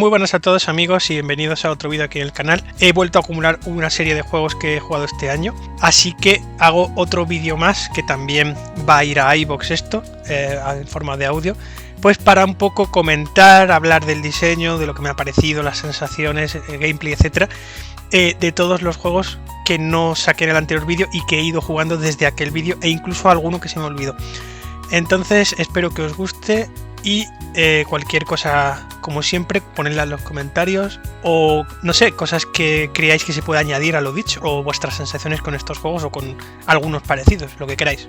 Muy buenas a todos amigos y bienvenidos a otro vídeo aquí en el canal. He vuelto a acumular una serie de juegos que he jugado este año, así que hago otro vídeo más que también va a ir a iVoox en forma de audio, pues para un poco comentar, hablar del diseño, de lo que me ha parecido, las sensaciones, el gameplay, etcétera, de todos los juegos que no saqué en el anterior vídeo y que he ido jugando desde aquel vídeo e incluso alguno que se me olvidó. Entonces espero que os guste y cualquier cosa, como siempre, ponedla en los comentarios o no sé, cosas que creáis que se puede añadir a lo dicho o vuestras sensaciones con estos juegos o con algunos parecidos, lo que queráis.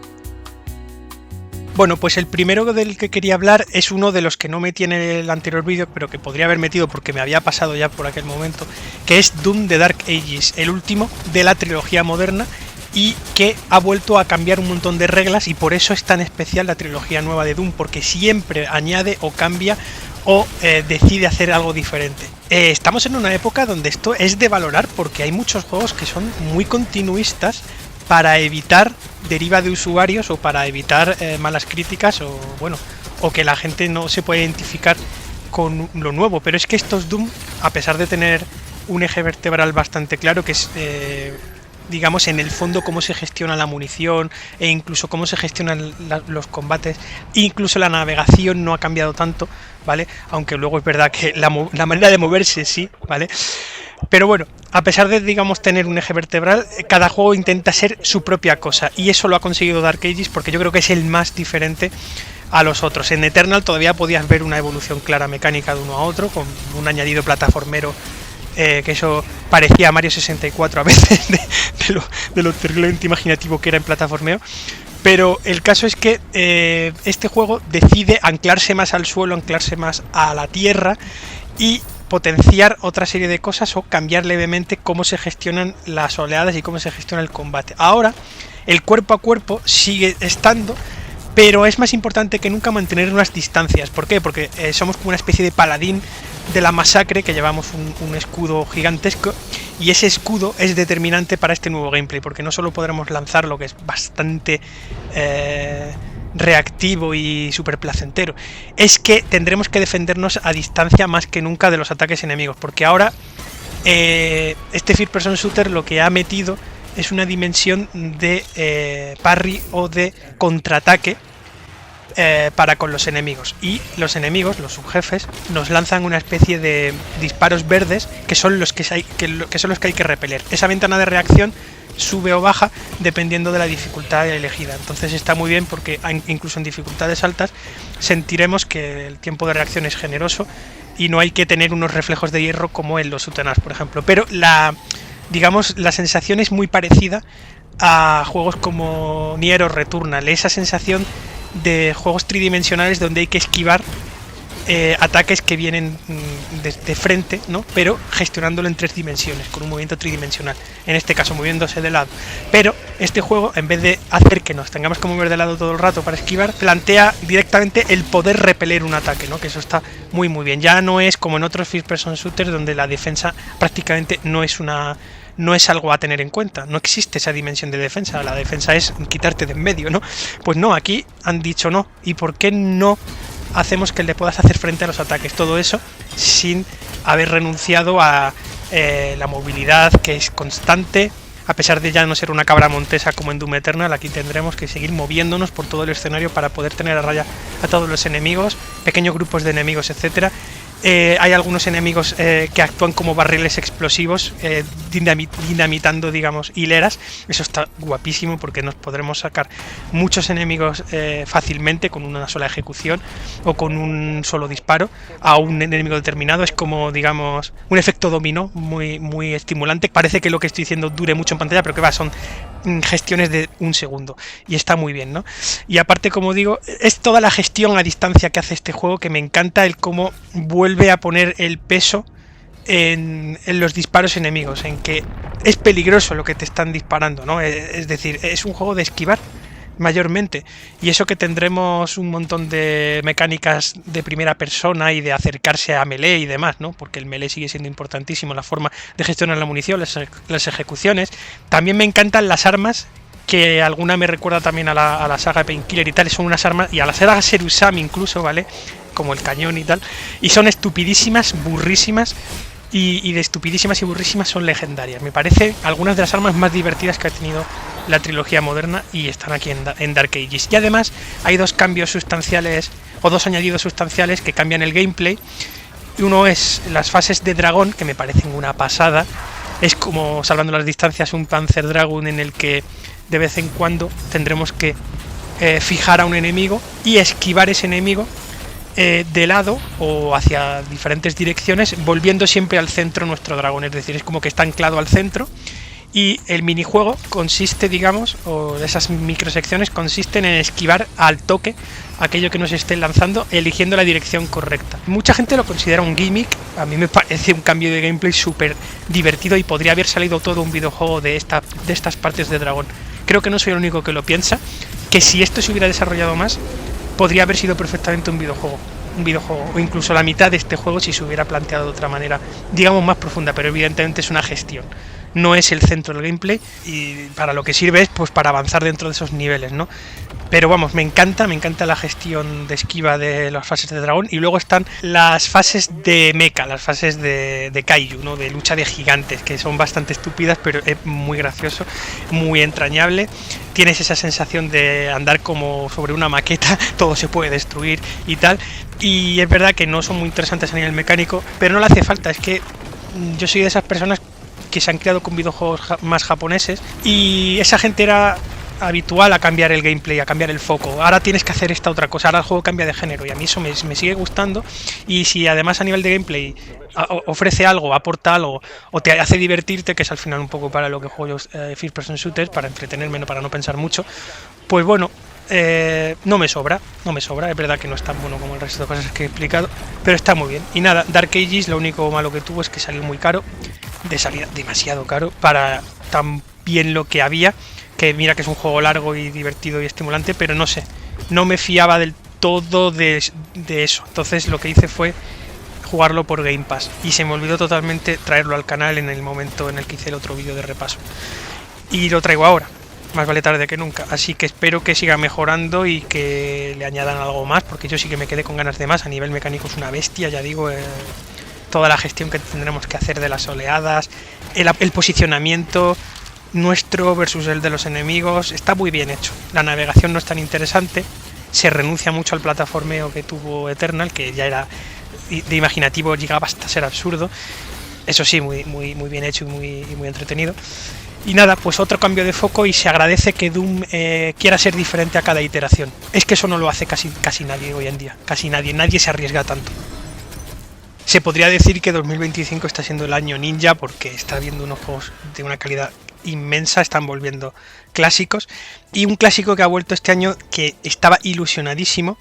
Bueno, pues el primero del que quería hablar es uno de los que no metí en el anterior vídeo, pero que podría haber metido porque me había pasado ya por aquel momento, que es Doom The Dark Ages, el último de la trilogía moderna y que ha vuelto a cambiar un montón de reglas y por eso es tan especial la trilogía nueva de Doom, porque siempre añade o cambia o decide hacer algo diferente. Estamos en una época donde esto es de valorar porque hay muchos juegos que son muy continuistas para evitar deriva de usuarios o para evitar malas críticas o bueno, o que la gente no se pueda identificar con lo nuevo, pero es que estos Doom, a pesar de tener un eje vertebral bastante claro, que es digamos en el fondo cómo se gestiona la munición e incluso cómo se gestionan los combates, incluso la navegación no ha cambiado tanto, ¿vale? Aunque luego es verdad que la manera de moverse sí, ¿vale? Pero bueno, a pesar de, digamos, tener un eje vertebral, cada juego intenta ser su propia cosa y eso lo ha conseguido Dark Ages porque yo creo que es el más diferente a los otros. En Eternal todavía podías ver una evolución clara mecánica de uno a otro, con un añadido plataformero que eso parecía a Mario 64 a veces de lo terriblemente imaginativo que era en plataformeo. Pero el caso es que este juego decide anclarse más al suelo, anclarse más a la tierra y potenciar otra serie de cosas o cambiar levemente cómo se gestionan las oleadas y cómo se gestiona el combate. Ahora el cuerpo a cuerpo sigue estando, pero es más importante que nunca mantener unas distancias. ¿Por qué? Porque somos como una especie de paladín de la masacre, que llevamos un escudo gigantesco y ese escudo es determinante para este nuevo gameplay, porque no solo podremos lanzar lo que es bastante reactivo y súper placentero, es que tendremos que defendernos a distancia más que nunca de los ataques enemigos, porque ahora este First Person Shooter lo que ha metido es una dimensión de parry o de contraataque para con los enemigos, y los enemigos, los subjefes, nos lanzan una especie de disparos verdes que son los que hay que repeler. Esa ventana de reacción sube o baja dependiendo de la dificultad elegida, entonces está muy bien porque incluso en dificultades altas sentiremos que el tiempo de reacción es generoso y no hay que tener unos reflejos de hierro como en los Utenas, por ejemplo, pero la sensación es muy parecida a juegos como Nier o Returnal, esa sensación de juegos tridimensionales donde hay que esquivar ataques que vienen de frente, ¿no? Pero gestionándolo en tres dimensiones, con un movimiento tridimensional, en este caso moviéndose de lado. Pero este juego, en vez de hacer que nos tengamos que mover de lado todo el rato para esquivar, plantea directamente el poder repeler un ataque, ¿no? Que eso está muy muy bien. Ya no es como en otros first person shooters donde la defensa prácticamente no es algo a tener en cuenta, no existe esa dimensión de defensa, la defensa es quitarte de en medio, ¿no? Pues no, aquí han dicho no, ¿y por qué no hacemos que le puedas hacer frente a los ataques? Todo eso sin haber renunciado a la movilidad, que es constante, a pesar de ya no ser una cabra montesa como en Doom Eternal. Aquí tendremos que seguir moviéndonos por todo el escenario para poder tener a raya a todos los enemigos, pequeños grupos de enemigos, etcétera. Hay algunos enemigos que actúan como barriles explosivos, dinamitando, digamos, hileras. Eso está guapísimo porque nos podremos sacar muchos enemigos fácilmente con una sola ejecución o con un solo disparo a un enemigo determinado. Es como, digamos, un efecto dominó muy, muy estimulante. Parece que lo que estoy diciendo dure mucho en pantalla, pero que va, son gestiones de un segundo y está muy bien, ¿no? Y aparte, como digo, es toda la gestión a distancia que hace este juego que me encanta, el cómo vuelve a poner el peso en los disparos enemigos, en que es peligroso lo que te están disparando, ¿no? Es decir, es un juego de esquivar mayormente, y eso que tendremos un montón de mecánicas de primera persona y de acercarse a melee y demás, ¿no? Porque el melee sigue siendo importantísimo, la forma de gestionar la munición, las ejecuciones. También me encantan las armas que alguna me recuerda también a la saga Painkiller y tal, son unas armas, y a la saga Serusami incluso, ¿vale? Como el cañón y tal, y son estupidísimas, burrísimas, y de estupidísimas y burrísimas son legendarias. Me parece algunas de las armas más divertidas que ha tenido la trilogía moderna y están aquí en Dark Ages. Y además hay dos cambios sustanciales, o dos añadidos sustanciales que cambian el gameplay. Uno es las fases de dragón, que me parecen una pasada. Es como, salvando las distancias, un Panzer Dragoon en el que de vez en cuando tendremos que fijar a un enemigo y esquivar ese enemigo de lado o hacia diferentes direcciones, volviendo siempre al centro nuestro dragón. Es decir, es como que está anclado al centro. Y el minijuego consiste, digamos, o esas microsecciones consisten en esquivar al toque aquello que nos estén lanzando, eligiendo la dirección correcta. Mucha gente lo considera un gimmick, a mí me parece un cambio de gameplay súper divertido y podría haber salido todo un videojuego de estas partes de dragón. Creo que no soy el único que lo piensa, que si esto se hubiera desarrollado más, podría haber sido perfectamente un videojuego, o incluso la mitad de este juego si se hubiera planteado de otra manera, digamos más profunda, pero evidentemente es una gestión. No es el centro del gameplay y para lo que sirve es pues para avanzar dentro de esos niveles, ¿no? Pero vamos, me encanta la gestión de esquiva de las fases de dragón. Y luego están las fases de mecha, las fases de kaiju, ¿no? De lucha de gigantes, que son bastante estúpidas, pero es muy gracioso, muy entrañable. Tienes esa sensación de andar como sobre una maqueta, todo se puede destruir y tal. Y es verdad que no son muy interesantes a nivel mecánico, pero no le hace falta, es que yo soy de esas personas que se han creado con videojuegos más japoneses y esa gente era habitual a cambiar el gameplay, a cambiar el foco. Ahora tienes que hacer esta otra cosa, ahora el juego cambia de género y a mí eso me sigue gustando. Y si además a nivel de gameplay ofrece algo, aporta algo o te hace divertirte, que es al final un poco para lo que juego los first person shooters, para entretenerme, no para no pensar mucho, pues bueno, no me sobra, es verdad que no es tan bueno como el resto de cosas que he explicado, pero está muy bien. Y nada, Dark Ages lo único malo que tuvo es que salió muy caro, de salida demasiado caro para tan bien lo que había, que mira que es un juego largo y divertido y estimulante, pero no sé, no me fiaba del todo de eso. Entonces lo que hice fue jugarlo por Game Pass y se me olvidó totalmente traerlo al canal en el momento en el que hice el otro vídeo de repaso, y lo traigo ahora. Más vale tarde que nunca, así que espero que siga mejorando y que le añadan algo más, porque yo sí que me quedé con ganas de más. A nivel mecánico es una bestia, ya digo, toda la gestión que tendremos que hacer de las oleadas, el posicionamiento nuestro versus el de los enemigos, está muy bien hecho. La navegación no es tan interesante, se renuncia mucho al plataformeo que tuvo Eternal, que ya era de imaginativo, llegaba hasta ser absurdo. Eso sí, muy bien hecho y muy entretenido. Y nada, pues otro cambio de foco, y se agradece que Doom quiera ser diferente a cada iteración. Es que eso no lo hace casi nadie hoy en día, casi nadie se arriesga tanto. Se podría decir que 2025 está siendo el año ninja, porque está habiendo unos juegos de una calidad inmensa, están volviendo clásicos, y un clásico que ha vuelto este año que estaba ilusionadísimo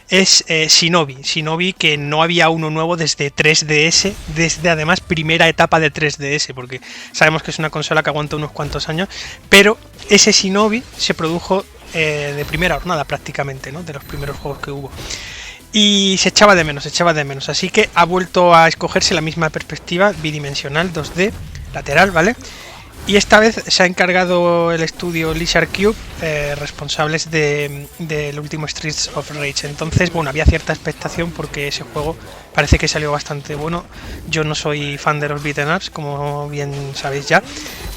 es Shinobi, que no había uno nuevo desde 3DS, desde además primera etapa de 3DS, porque sabemos que es una consola que aguanta unos cuantos años, pero ese Shinobi se produjo de primera jornada prácticamente, ¿no? De los primeros juegos que hubo. Y se echaba de menos, así que ha vuelto a escogerse la misma perspectiva bidimensional 2D lateral, ¿vale? Y esta vez se ha encargado el estudio Lizard Cube, responsables del último Streets of Rage. Entonces, bueno, había cierta expectación porque ese juego parece que salió bastante bueno. Yo no soy fan de los beat'em ups, como bien sabéis ya,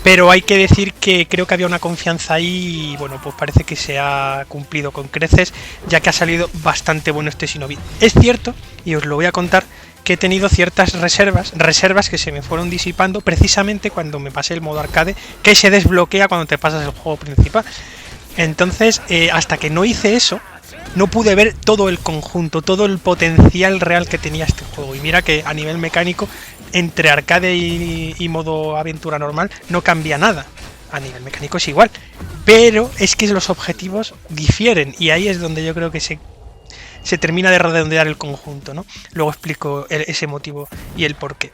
pero hay que decir que creo que había una confianza ahí y bueno, pues parece que se ha cumplido con creces, ya que ha salido bastante bueno este Shinobi. Es cierto, y os lo voy a contar, que he tenido ciertas reservas que se me fueron disipando precisamente cuando me pasé el modo arcade, que se desbloquea cuando te pasas el juego principal. Entonces, hasta que no hice eso, no pude ver todo el conjunto, todo el potencial real que tenía este juego. Y mira que a nivel mecánico, entre arcade y modo aventura normal, no cambia nada. A nivel mecánico es igual, pero es que los objetivos difieren, y ahí es donde yo creo que se termina de redondear el conjunto, ¿no? Luego explico ese motivo y el porqué.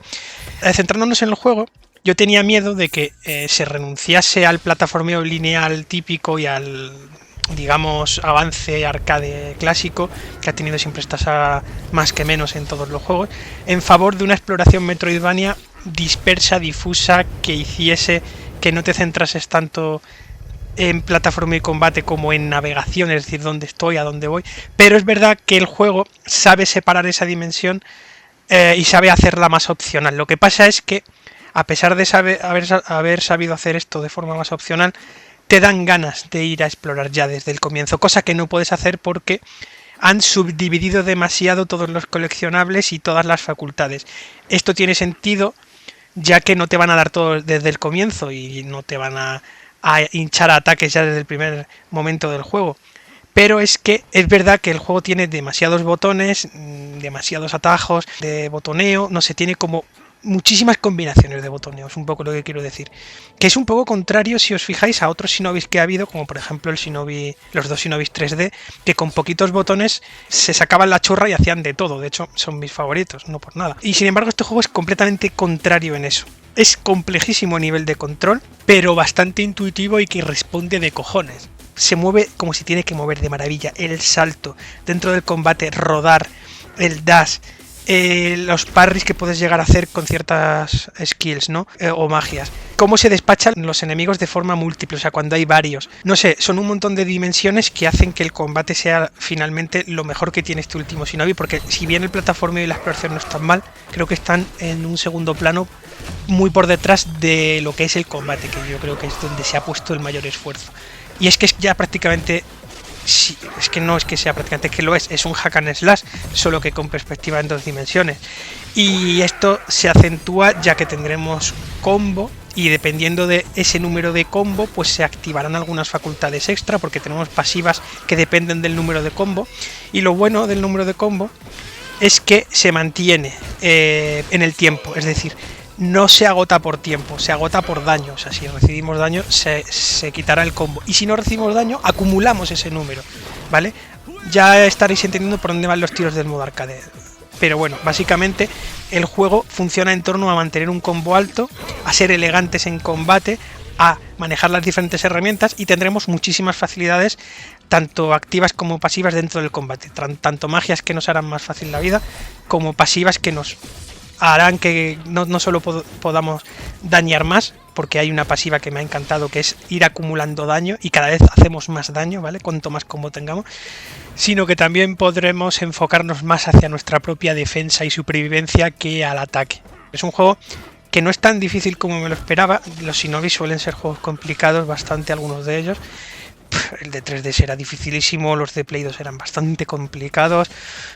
Centrándonos en el juego, yo tenía miedo de que se renunciase al plataformeo lineal típico y al, digamos, avance arcade clásico que ha tenido siempre esta saga más que menos en todos los juegos, en favor de una exploración Metroidvania dispersa, difusa, que hiciese que no te centrases tanto en plataforma y combate como en navegación, es decir, dónde estoy, a dónde voy, pero es verdad que el juego sabe separar esa dimensión y sabe hacerla más opcional. Lo que pasa es que, a pesar de haber sabido hacer esto de forma más opcional, te dan ganas de ir a explorar ya desde el comienzo, cosa que no puedes hacer porque han subdividido demasiado todos los coleccionables y todas las facultades. Esto tiene sentido ya que no te van a dar todo desde el comienzo y no te van a hinchar a ataques ya desde el primer momento del juego. Pero es que es verdad que el juego tiene demasiados botones, demasiados atajos de botoneo, no sé, tiene como muchísimas combinaciones de botoneo, es un poco lo que quiero decir. Que es un poco contrario, si os fijáis, a otros Shinobis que ha habido, como por ejemplo el Shinobi, los dos Shinobis 3D, que con poquitos botones se sacaban la churra y hacían de todo. De hecho, son mis favoritos, no por nada. Y sin embargo, este juego es completamente contrario en eso. Es complejísimo a nivel de control, pero bastante intuitivo y que responde de cojones. Se mueve como se tiene que mover de maravilla. El salto, dentro del combate, rodar, el dash, los parries que puedes llegar a hacer con ciertas skills, ¿no? O magias. Cómo se despachan los enemigos de forma múltiple, o sea, cuando hay varios. No sé, son un montón de dimensiones que hacen que el combate sea finalmente lo mejor que tiene este último Shinobi, porque si bien el plataforma y la exploración no están mal, creo que están en un segundo plano muy por detrás de lo que es el combate, que yo creo que es donde se ha puesto el mayor esfuerzo. Y es que ya prácticamente... Sí, es que no es que sea prácticamente, es que lo es un hack and slash, solo que con perspectiva en 2 dimensiones. Y esto se acentúa ya que tendremos combo y dependiendo de ese número de combo, pues se activarán algunas facultades extra porque tenemos pasivas que dependen del número de combo. Y lo bueno del número de combo es que se mantiene en el tiempo, es decir, no se agota por tiempo, se agota por daño. O sea, si recibimos daño, se quitará el combo. Y si no recibimos daño, acumulamos ese número, ¿vale? Ya estaréis entendiendo por dónde van los tiros del modo arcade. Pero bueno, básicamente el juego funciona en torno a mantener un combo alto, a ser elegantes en combate, a manejar las diferentes herramientas y tendremos muchísimas facilidades, tanto activas como pasivas dentro del combate. Tanto magias que nos harán más fácil la vida, como pasivas que nos harán que no solo podamos dañar más, porque hay una pasiva que me ha encantado, que es ir acumulando daño y cada vez hacemos más daño, ¿vale? Cuanto más combo tengamos, sino que también podremos enfocarnos más hacia nuestra propia defensa y supervivencia que al ataque. Es un juego que no es tan difícil como me lo esperaba. Los Shinobi suelen ser juegos complicados, bastante algunos de ellos. El de 3DS era dificilísimo, los de Play 2 eran bastante complicados.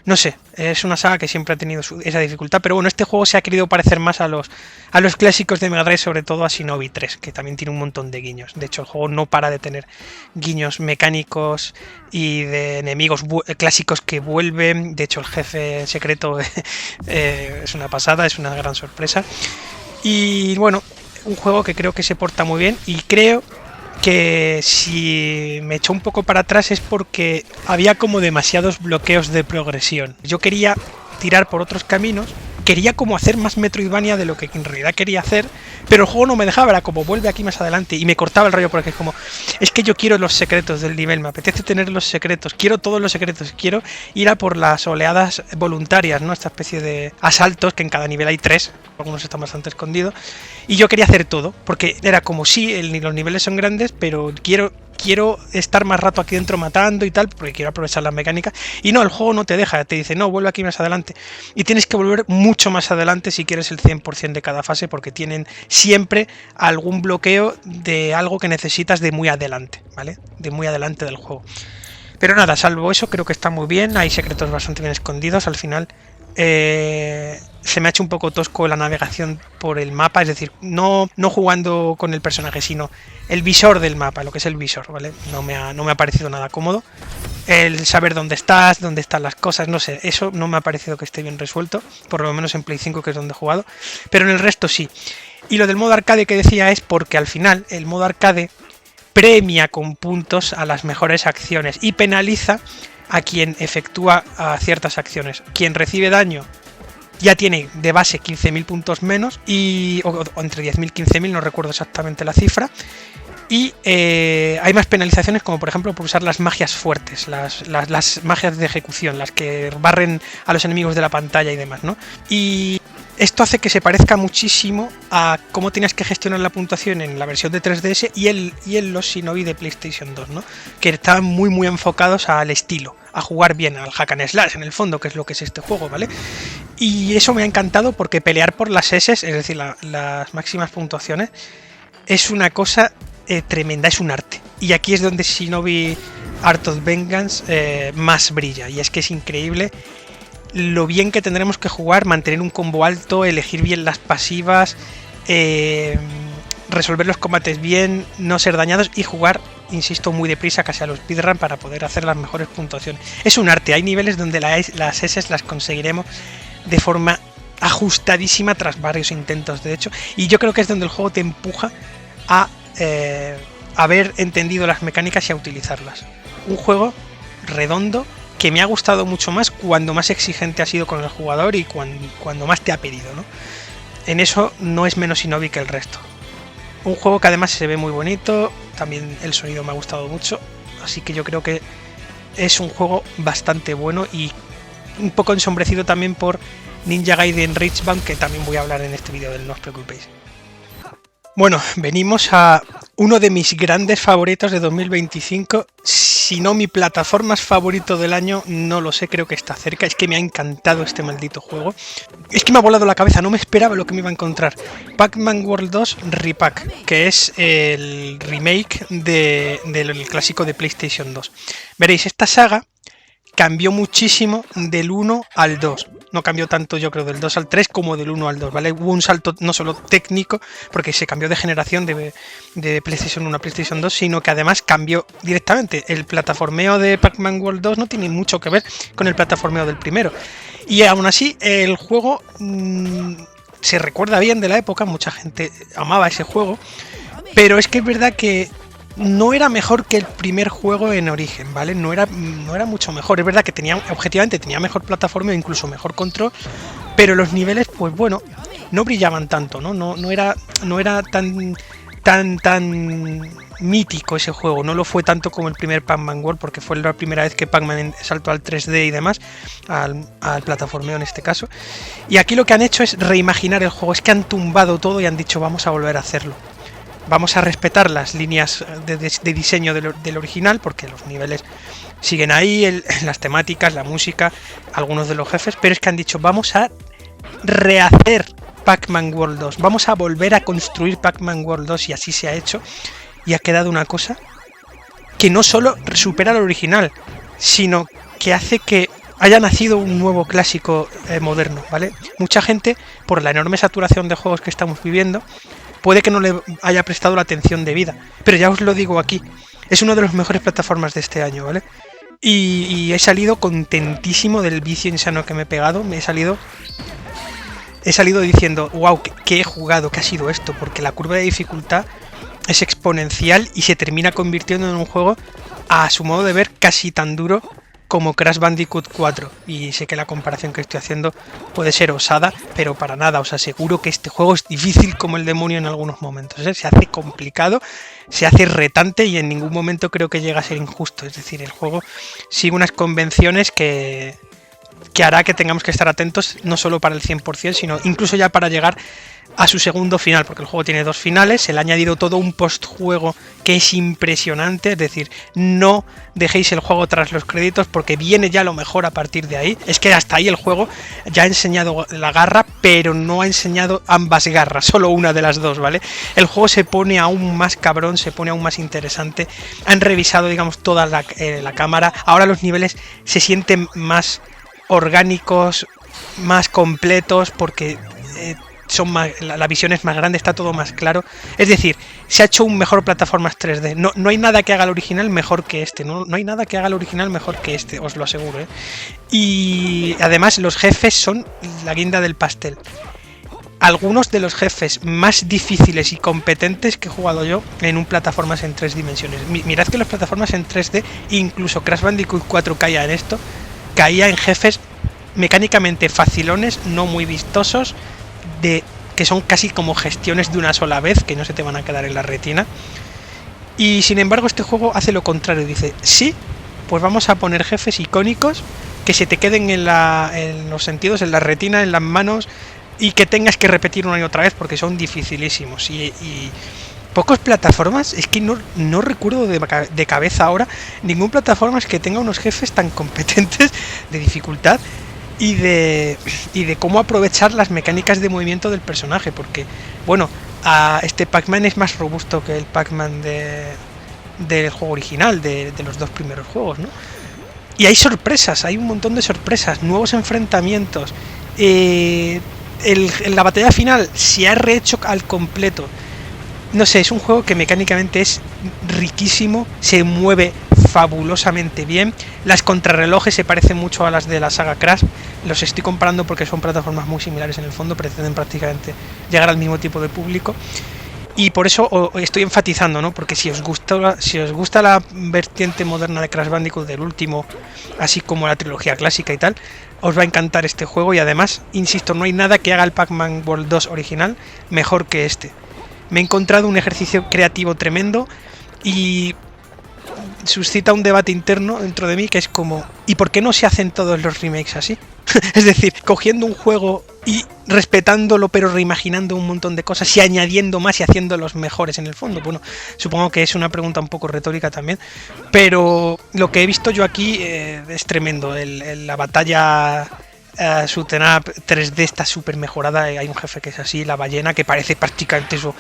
No sé, es una saga que siempre ha tenido esa dificultad, pero bueno, este juego se ha querido parecer más a los clásicos de Mega Drive, sobre todo a Shinobi 3, que también tiene un montón de guiños. De hecho, el juego no para de tener guiños mecánicos y de enemigos clásicos que vuelven. De hecho, el jefe secreto es una pasada, es una gran sorpresa. Y bueno, un juego que creo que se porta muy bien y creo que si me echó un poco para atrás es porque había como demasiados bloqueos de progresión. Yo quería tirar por otros caminos, quería como hacer más Metroidvania de lo que en realidad quería hacer, pero el juego no me dejaba, era como vuelve aquí más adelante y me cortaba el rollo porque es como, es que yo quiero los secretos del nivel, me apetece tener los secretos, quiero todos los secretos, quiero ir a por las oleadas voluntarias, ¿no? Esta especie de asaltos que en cada nivel hay 3, algunos están bastante escondidos, y yo quería hacer todo, porque era como sí, los niveles son grandes, pero quiero estar más rato aquí dentro matando y tal, porque quiero aprovechar las mecánicas. Y no, el juego no te deja, te dice, no, vuelve aquí más adelante. Y tienes que volver mucho más adelante si quieres el 100% de cada fase, porque tienen siempre algún bloqueo de algo que necesitas de muy adelante, ¿vale? De muy adelante del juego. Pero nada, salvo eso, creo que está muy bien, hay secretos bastante bien escondidos. Al final se me ha hecho un poco tosco la navegación por el mapa, es decir, no jugando con el personaje, sino el visor del mapa, lo que es el visor, ¿vale? No me ha parecido nada cómodo. El saber dónde están las cosas, no sé, eso no me ha parecido que esté bien resuelto, por lo menos en Play 5, que es donde he jugado, pero en el resto sí. Y lo del modo arcade que decía es porque al final el modo arcade premia con puntos a las mejores acciones y penaliza a quien efectúa ciertas acciones. Quien recibe daño ya tiene de base 15.000 puntos menos, o entre 10.000 y 15.000, no recuerdo exactamente la cifra. Y hay más penalizaciones, como por ejemplo por usar las magias fuertes, las magias de ejecución, las que barren a los enemigos de la pantalla y demás, ¿no? Y Esto hace que se parezca muchísimo a cómo tenías que gestionar la puntuación en la versión de 3DS y en los Shinobi de PlayStation 2, ¿no? Que estaban muy enfocados al estilo, a jugar bien, al hack and slash en el fondo, que es lo que es este juego, ¿vale? Y eso me ha encantado porque pelear por las S, es decir, las máximas puntuaciones, es una cosa tremenda, es un arte. Y aquí es donde Shinobi Art of Vengeance más brilla, y es que es increíble lo bien que tendremos que jugar, mantener un combo alto, elegir bien las pasivas, resolver los combates bien, no ser dañados y jugar, insisto, muy deprisa, casi a los speedrun para poder hacer las mejores puntuaciones. Es un arte, hay niveles donde las S las conseguiremos de forma ajustadísima tras varios intentos, de hecho, y yo creo que es donde el juego te empuja a haber entendido las mecánicas y a utilizarlas. Un juego redondo, que me ha gustado mucho más cuando más exigente ha sido con el jugador y cuando más te ha pedido, ¿no? En eso no es menos Shinobi que el resto. Un juego que además se ve muy bonito, también el sonido me ha gustado mucho, así que yo creo que es un juego bastante bueno y un poco ensombrecido también por Ninja Gaiden Richbound, que también voy a hablar en este vídeo de él, no os preocupéis. Bueno, venimos a uno de mis grandes favoritos de 2025, si no mi plataforma favorito del año, no lo sé, creo que está cerca, es que me ha encantado este maldito juego. Es que me ha volado la cabeza, no me esperaba lo que me iba a encontrar. Pac-Man World 2 Repack, que es el remake del clásico de PlayStation 2. Veréis, esta saga cambió muchísimo del 1 al 2. No cambió tanto, yo creo, del 2 al 3 como del 1 al 2, ¿vale? Hubo un salto no solo técnico, porque se cambió de generación de PlayStation 1 a PlayStation 2, sino que además cambió directamente. El plataformeo de Pac-Man World 2 no tiene mucho que ver con el plataformeo del primero. Y aún así, el juego se recuerda bien de la época, mucha gente amaba ese juego, pero es que es verdad que no era mejor que el primer juego en origen, ¿vale? No era mucho mejor. Es verdad que objetivamente tenía mejor plataforma, incluso mejor control, pero los niveles, pues bueno, no brillaban tanto, ¿no? No era tan mítico ese juego. No lo fue tanto como el primer Pac-Man World, porque fue la primera vez que Pac-Man saltó al 3D y demás, al plataformeo en este caso. Y aquí lo que han hecho es reimaginar el juego. Es que han tumbado todo y han dicho, vamos a volver a hacerlo. Vamos a respetar las líneas de diseño del original, porque los niveles siguen ahí, las temáticas, la música, algunos de los jefes, pero es que han dicho, vamos a rehacer Pac-Man World 2, vamos a volver a construir Pac-Man World 2, y así se ha hecho, y ha quedado una cosa que no solo supera al original, sino que hace que haya nacido un nuevo clásico moderno, ¿vale? Mucha gente, por la enorme saturación de juegos que estamos viviendo, puede que no le haya prestado la atención debida, pero ya os lo digo aquí, es una de las mejores plataformas de este año, ¿vale? Y he salido contentísimo del vicio insano que me he pegado, he salido diciendo, wow, ¿qué he jugado? ¿Qué ha sido esto? Porque la curva de dificultad es exponencial y se termina convirtiendo en un juego, a su modo de ver, casi tan duro como Crash Bandicoot 4, y sé que la comparación que estoy haciendo puede ser osada, pero para nada, os aseguro que este juego es difícil como el demonio en algunos momentos, ¿eh? Se hace complicado, se hace retante y en ningún momento creo que llega a ser injusto, es decir, el juego sigue unas convenciones que hará que tengamos que estar atentos no solo para el 100%, sino incluso ya para llegar a su segundo final, porque el juego tiene dos finales, se le ha añadido todo un postjuego que es impresionante, es decir, no dejéis el juego tras los créditos porque viene ya lo mejor a partir de ahí. Es que hasta ahí el juego ya ha enseñado la garra, pero no ha enseñado ambas garras, solo una de las dos, ¿vale? El juego se pone aún más cabrón, se pone aún más interesante, han revisado, digamos, toda la cámara, ahora los niveles se sienten más orgánicos, más completos, porque la visión es más grande, está todo más claro. Es decir, se ha hecho un mejor plataformas 3D. No hay nada que haga el original mejor que este. No hay nada que haga el original mejor que este, os lo aseguro, ¿eh? Y además los jefes son la guinda del pastel. Algunos de los jefes más difíciles y competentes que he jugado yo en un plataformas en 3 dimensiones. Mirad que las plataformas en 3D, incluso Crash Bandicoot 4 caía en esto, caía en jefes mecánicamente facilones, no muy vistosos, que son casi como gestiones de una sola vez, que no se te van a quedar en la retina. Y sin embargo este juego hace lo contrario, dice, sí, pues vamos a poner jefes icónicos que se te queden en los sentidos, en la retina, en las manos, y que tengas que repetir una y otra vez porque son dificilísimos. Y pocos plataformas, es que no recuerdo de cabeza ahora ningún plataformas que tenga unos jefes tan competentes de dificultad y de cómo aprovechar las mecánicas de movimiento del personaje, porque bueno, este Pac-Man es más robusto que el Pac-Man del juego original, de los dos primeros juegos, ¿no? Y hay sorpresas, hay un montón de sorpresas, nuevos enfrentamientos. En la batalla final se ha rehecho al completo. No sé, es un juego que mecánicamente es riquísimo, se mueve fabulosamente bien. Las contrarrelojes se parecen mucho a las de la saga Crash. Los estoy comparando porque son plataformas muy similares en el fondo, pretenden prácticamente llegar al mismo tipo de público. Y por eso estoy enfatizando, ¿no? Porque si os gusta la vertiente moderna de Crash Bandicoot del último, así como la trilogía clásica y tal, os va a encantar este juego. Y además, insisto, no hay nada que haga el Pac-Man World 2 original mejor que este. Me he encontrado un ejercicio creativo tremendo y suscita un debate interno dentro de mí que es como, ¿y por qué no se hacen todos los remakes así? Es decir, cogiendo un juego y respetándolo pero reimaginando un montón de cosas y añadiendo más y haciéndolos mejores en el fondo. Bueno, supongo que es una pregunta un poco retórica también, pero lo que he visto yo aquí es tremendo. La batalla shoot'em up 3D está súper mejorada. Hay un jefe que es así, la ballena, que parece prácticamente eso,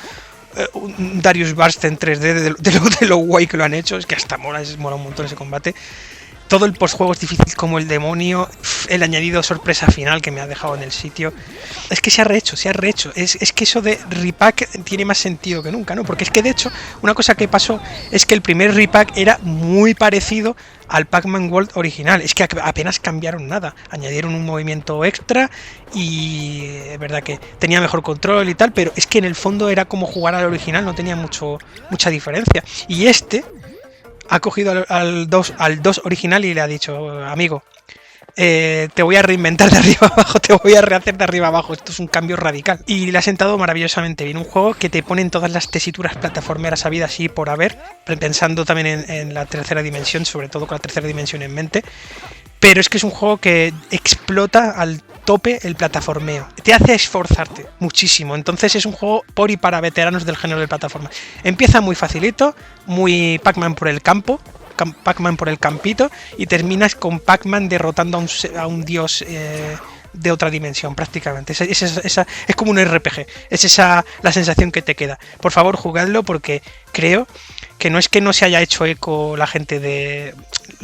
un Darius Burst en 3D de lo guay que lo han hecho. Es que hasta mola un montón ese combate. Todo el postjuego es difícil como el demonio. El añadido sorpresa final que me ha dejado en el sitio. Es que se ha rehecho. Es que eso de repack tiene más sentido que nunca, ¿no? Porque es que de hecho, una cosa que pasó es que el primer repack era muy parecido al Pac-Man World original. Es que apenas cambiaron nada. Añadieron un movimiento extra y es verdad que tenía mejor control y tal, pero es que en el fondo era como jugar al original, no tenía mucha diferencia. Y este ha cogido al 2 original y le ha dicho, amigo, te voy a reinventar de arriba abajo, te voy a rehacer de arriba abajo, esto es un cambio radical. Y le ha sentado maravillosamente bien, un juego que te pone en todas las tesituras plataformeras habidas y por haber, pensando también en la tercera dimensión, sobre todo con la tercera dimensión en mente. Pero es que es un juego que explota al tope el plataformeo, te hace esforzarte muchísimo. Entonces es un juego por y para veteranos del género de plataforma. Empieza muy facilito, muy Pac-Man por el campo, Pac-Man por el campito, y terminas con Pac-Man derrotando a un dios de otra dimensión prácticamente. Es como un RPG, es esa la sensación que te queda. Por favor, jugadlo, porque creo que no se haya hecho eco la gente de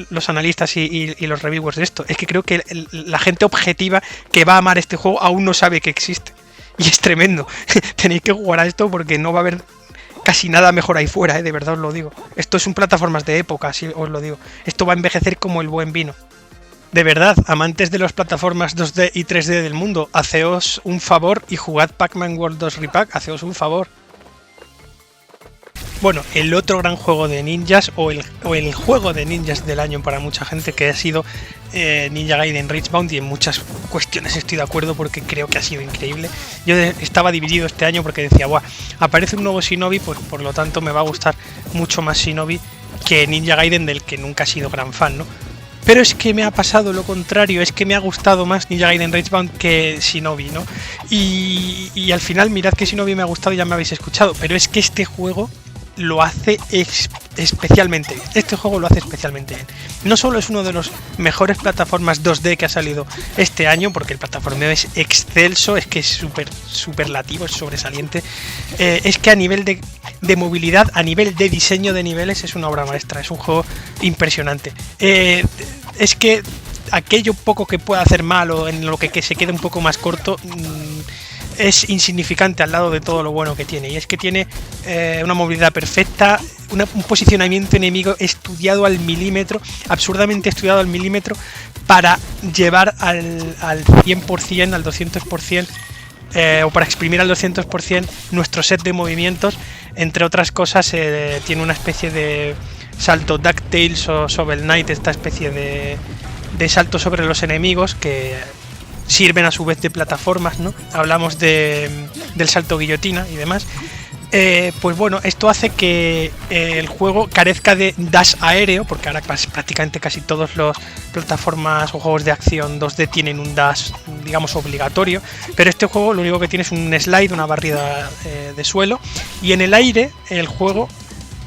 los analistas y los reviewers de esto, es que creo que la gente objetiva que va a amar este juego aún no sabe que existe, y es tremendo. Tenéis que jugar a esto porque no va a haber casi nada mejor ahí fuera, de verdad os lo digo. Esto es un plataformas de época, así os lo digo. Esto va a envejecer como el buen vino. De verdad, amantes de las plataformas 2D y 3D del mundo, haceos un favor y jugad Pac-Man World 2 Repack, haceos un favor. Bueno, el otro gran juego de ninjas, o el juego de ninjas del año para mucha gente, que ha sido Ninja Gaiden Richbound, y en muchas cuestiones estoy de acuerdo porque creo que ha sido increíble. Yo estaba dividido este año porque decía, buah, aparece un nuevo Shinobi, pues por lo tanto me va a gustar mucho más Shinobi que Ninja Gaiden, del que nunca he sido gran fan, ¿no? Pero es que me ha pasado lo contrario, es que me ha gustado más Ninja Gaiden Richbound que Shinobi, ¿no? Y al final, mirad que Shinobi me ha gustado, ya me habéis escuchado, pero es que este juego lo hace especialmente bien. Este juego lo hace especialmente bien. No solo es uno de los mejores plataformas 2D que ha salido este año, porque el plataformeo es excelso, es que es superlativo, es sobresaliente. Es que a nivel de movilidad, a nivel de diseño de niveles, es una obra maestra, es un juego impresionante. Es que aquello poco que pueda hacer mal, o en lo que se quede un poco más corto, es insignificante al lado de todo lo bueno que tiene. Y es que tiene una movilidad perfecta, un posicionamiento enemigo estudiado al milímetro, absurdamente estudiado al milímetro, para llevar al 100%, al 200%, o para exprimir al 200% nuestro set de movimientos. Entre otras cosas, tiene una especie de salto DuckTales o Shovel Knight, esta especie de salto sobre los enemigos que sirven a su vez de plataformas, ¿no? Hablamos del salto guillotina y demás, Pues bueno, esto hace que el juego carezca de dash aéreo, porque ahora prácticamente casi todas las plataformas o juegos de acción 2D tienen un dash, digamos, obligatorio, pero este juego lo único que tiene es un slide, una barrida de suelo, y en el aire el juego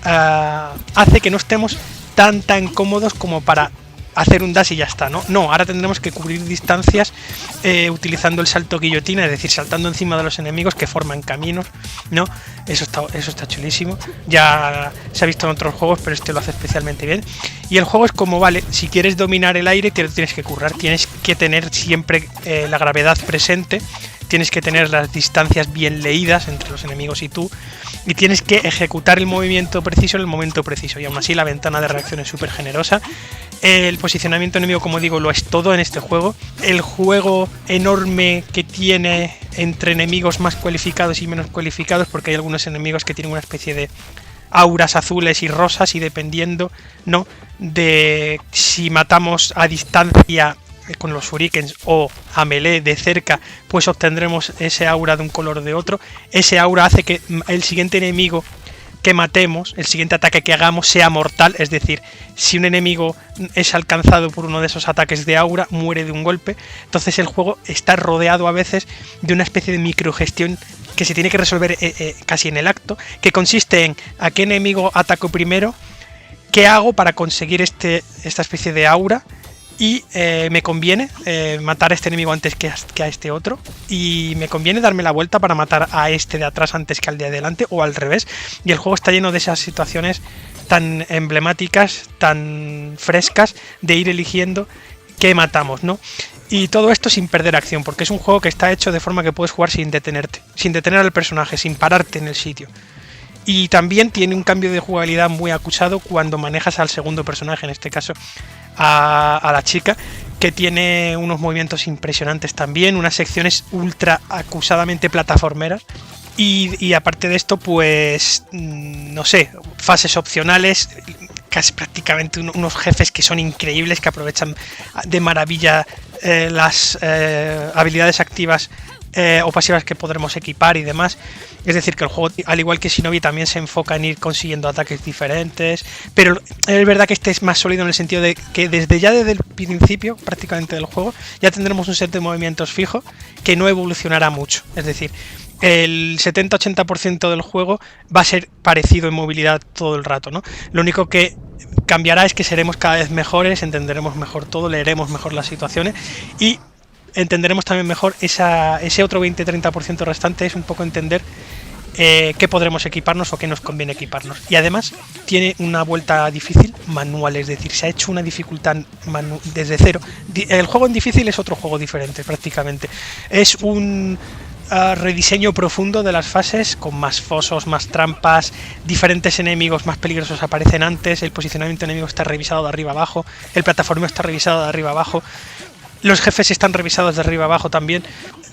hace que no estemos tan cómodos como para hacer un dash y ya está, ¿no? No, ahora tendremos que cubrir distancias utilizando el salto guillotina, es decir, saltando encima de los enemigos que forman caminos, ¿no? Eso está chulísimo. Ya se ha visto en otros juegos, pero este lo hace especialmente bien. Y el juego es como, vale, si quieres dominar el aire, te lo tienes que currar, tienes que tener siempre la gravedad presente, tienes que tener las distancias bien leídas entre los enemigos y tú, y tienes que ejecutar el movimiento preciso en el momento preciso, y aún así la ventana de reacción es súper generosa. El posicionamiento enemigo, como digo, lo es todo en este juego. El juego enorme que tiene entre enemigos más cualificados y menos cualificados, porque hay algunos enemigos que tienen una especie de auras azules y rosas, y dependiendo, ¿no?, de si matamos a distancia con los shurikens o a melee de cerca, pues obtendremos ese aura de un color o de otro. Ese aura hace que el siguiente enemigo que matemos, el siguiente ataque que hagamos, sea mortal, es decir, si un enemigo es alcanzado por uno de esos ataques de aura, muere de un golpe. Entonces el juego está rodeado a veces de una especie de microgestión que se tiene que resolver casi en el acto, que consiste en a qué enemigo ataco primero, qué hago para conseguir esta especie de aura, y me conviene matar a este enemigo antes que a este otro, y me conviene darme la vuelta para matar a este de atrás antes que al de adelante, o al revés. Y el juego está lleno de esas situaciones tan emblemáticas, tan frescas, de ir eligiendo qué matamos, ¿no? Y todo esto sin perder acción, porque es un juego que está hecho de forma que puedes jugar sin detenerte, sin detener al personaje, sin pararte en el sitio. Y también tiene un cambio de jugabilidad muy acusado cuando manejas al segundo personaje, en este caso a la chica, que tiene unos movimientos impresionantes también, unas secciones ultra acusadamente plataformeras. Y aparte de esto, pues no sé, fases opcionales, casi prácticamente unos jefes que son increíbles, que aprovechan de maravilla las habilidades activas o pasivas que podremos equipar y demás. Es decir, que el juego, al igual que Shinobi, también se enfoca en ir consiguiendo ataques diferentes, pero es verdad que este es más sólido en el sentido de que desde el principio prácticamente del juego ya tendremos un set de movimientos fijo que no evolucionará mucho. Es decir, el 70-80% del juego va a ser parecido en movilidad todo el rato, ¿no? Lo único que cambiará es que seremos cada vez mejores, entenderemos mejor todo, leeremos mejor las situaciones, y entenderemos también mejor ese otro 20-30% restante. Es un poco entender qué podremos equiparnos o qué nos conviene equiparnos. Y además tiene una vuelta difícil manual, es decir, se ha hecho una dificultad desde cero. El juego en difícil es otro juego diferente prácticamente. Es un rediseño profundo de las fases, con más fosos, más trampas, diferentes enemigos más peligrosos aparecen antes, el posicionamiento enemigo está revisado de arriba abajo, el plataformeo está revisado de arriba abajo, los jefes están revisados de arriba abajo también,